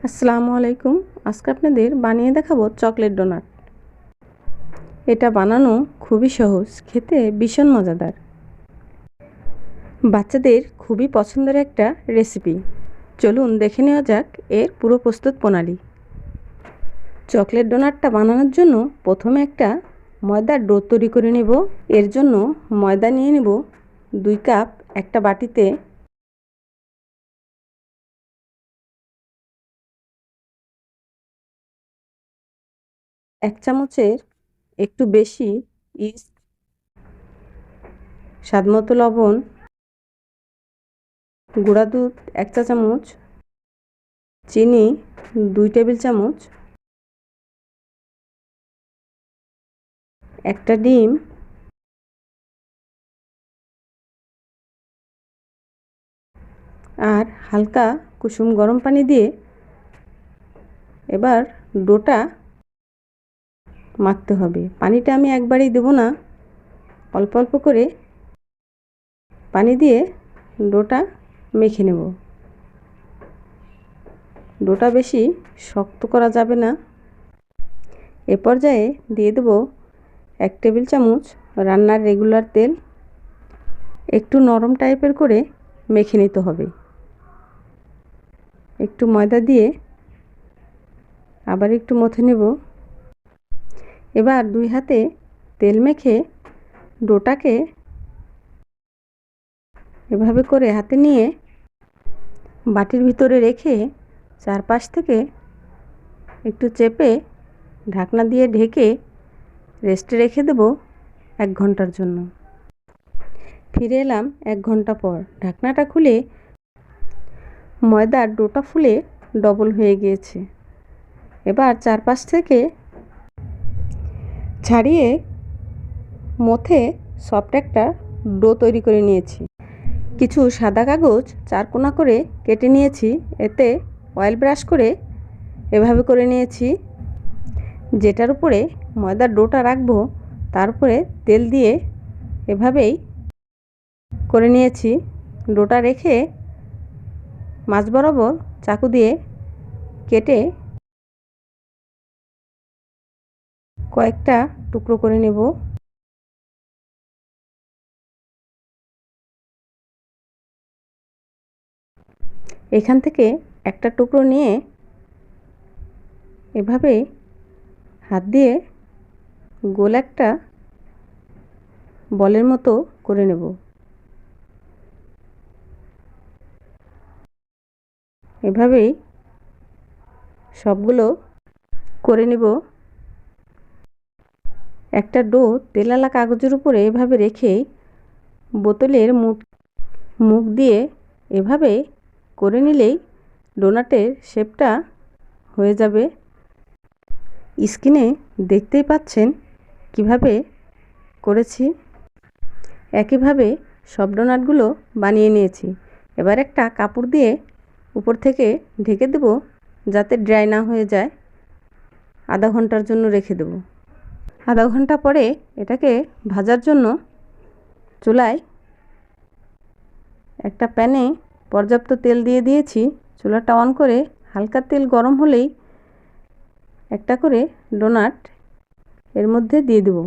আসসালামু আলাইকুম। আজকে আপনাদের বানিয়ে দেখাবো চকলেট ডোনাট। এটা বানানো খুবই সহজ, খেতে ভীষণ মজাদার। বাচ্চাদের খুবই পছন্দের একটা রেসিপি। চলুন দেখে নেওয়া যাক এর পুরো প্রস্তুত প্রণালী। চকলেট ডোনাটটা বানানোর জন্য প্রথমে একটা ময়দার ডো তৈরি করে নেব। এর জন্য ময়দা নিয়ে নেব 2 কাপ। একটা বাটিতে এক চামচের একটু বেশি ইস্ট, স্বাদমতো লবণ, গুঁড়া দুধ 1 চা চামচ, চিনি 2 টেবিল চামচ, একটা ডিম, আর হালকা কুসুম গরম পানি দিয়ে এবার ডোটা মাখতে হবে। পানিটা আমি একবারেই দেব না, অল্প অল্প করে পানি দিয়ে ডোটা মেখে নেব। ডোটা বেশি শক্ত করা যাবে না। এ পর্যায়ে দিয়ে দেব 1 টেবিল চামচ রান্নার রেগুলার তেল। একটু নরম টাইপের করে মেখে নিতে হবে। একটু ময়দা দিয়ে আবার একটু মথে নেব। এবার 2 হাতে তেল মেখে ডোটাকে এভাবে করে হাতে নিয়ে বাটির ভিতরে রেখে চারপাশ থেকে একটু চেপে ঢাকনা দিয়ে ঢেকে রেস্টে রেখে দেব 1 ঘন্টার জন্য। ফিরে এলাম 1 ঘন্টা পর। ঢাকনাটা খুলে ময়দার ডোটা ফুলে ডবল হয়ে গিয়েছে। এবার চারপাশ থেকে ছাড়িয়ে মথে সফট একটা ডো তৈরি করে নিয়েছি। কিছু সাদা কাগজ 4 কোনা করে কেটে নিয়েছি। এতে অয়েল ব্রাশ করে এভাবে করে নিয়েছি। যেটার উপরে ময়দার ডোটা রাখবো তার উপরে তেল দিয়ে এভাবেই করে নিয়েছি। ডোটা রেখে মাঝ বরাবর চাকু দিয়ে কেটে কয়েকটা টুকরো করে নেব। এখান থেকে একটা টুকরো নিয়ে এভাবে হাত দিয়ে গোল একটা বলের মতো করে নেব। এভাবেই সবগুলো করে নেব। একটা ডো তেলালা কাগজের উপরে এভাবে রেখে বোতলের মুখ দিয়ে এভাবে করে নিলেই ডোনাটের শেপটা হয়ে যাবে। স্ক্রিনে দেখতেই পাচ্ছেন কিভাবে করেছি। একইভাবে সব ডোনাটগুলো বানিয়ে নিয়েছি। এবার একটা কাপড় দিয়ে উপর থেকে ঢেকে দেব যাতে ড্রাই না হয়ে যায়। আধা ঘন্টার জন্য রেখে দেব। আধা ঘন্টা পরে এটাকে ভাজার জন্য চুলায় একটা প্যানে পর্যাপ্ত তেল দিয়ে দিয়েছি। চুলাটা অন করে হালকা তেল গরম হলেই একটা করে ডোনাট এর মধ্যে দিয়ে দেব।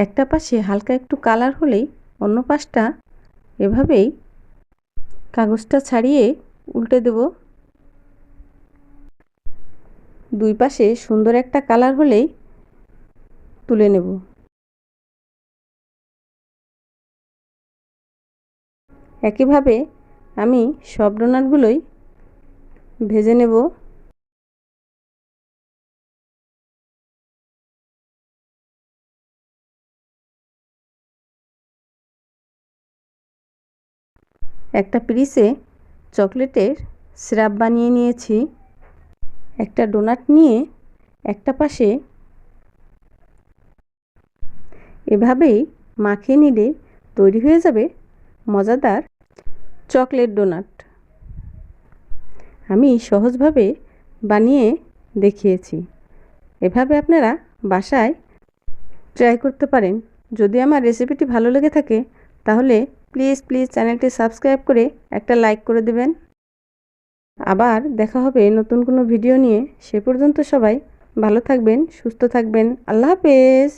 একটা পাশে হালকা একটু কালার হলেই অন্য পাশটা এভাবেই কাগজটা ছাড়িয়ে উল্টে দেব। 2 পাশে সুন্দর একটা কালার হলেই তুলে নেব। একইভাবে আমি সব ডোনাটগুলোই ভেজে নেব। একটা পিরিচে চকলেটের সিরাপ বানিয়ে নিয়েছি। একটা ডোনাট নিয়ে একটা পাশে এভাবেই মাখিয়ে নিলে তৈরি হয়ে যাবে মজাদার চকলেট ডোনাট। আমি সহজভাবে বানিয়ে দেখিয়েছি। এভাবে আপনারা বাসায় ট্রাই করতে পারেন। যদি আমার রেসিপিটি ভালো লেগে থাকে তাহলে প্লিজ চ্যানেলটি সাবস্ক্রাইব করে একটা লাইক করে দেবেন। আবার দেখা হবে নতুন কোনো ভিডিও নিয়ে। সে পর্যন্ত সবাই ভালো থাকবেন, সুস্থ থাকবেন। আল্লাহ হাফেজ।